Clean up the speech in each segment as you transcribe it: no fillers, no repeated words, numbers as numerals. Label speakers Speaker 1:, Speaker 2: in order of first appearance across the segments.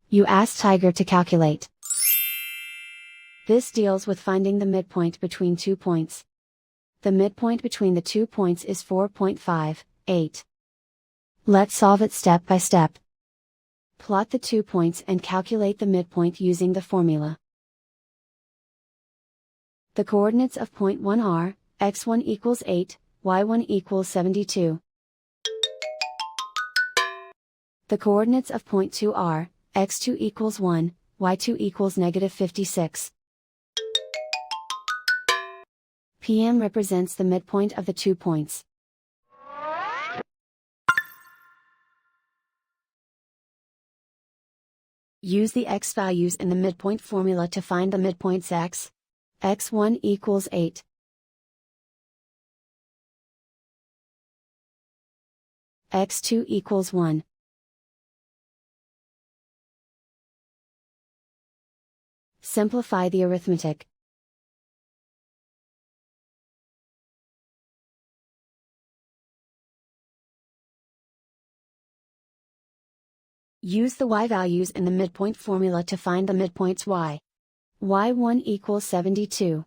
Speaker 1: You ask Tiger to calculate. This deals with finding the midpoint between 2 points. The midpoint between the 2 points is 4.58. Let's solve it step by step. Plot the 2 points and calculate the midpoint using the formula. The coordinates of point 1 are, x1 equals 8, y1 equals 72. The coordinates of point 2 are, x2 equals 1, y2 equals negative 56. PM represents the midpoint of the 2 points. Use the x values in the midpoint formula to find the midpoints x. x1 equals 8. x2 equals 1. Simplify the arithmetic. Use the y values in the midpoint formula to find the midpoints y. y1 equals 72.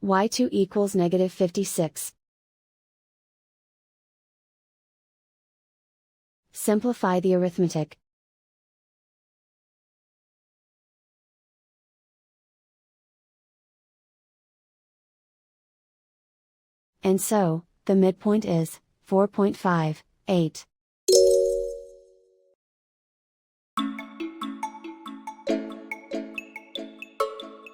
Speaker 1: y2 equals negative 56. Simplify the arithmetic. And so, the midpoint is 4.58.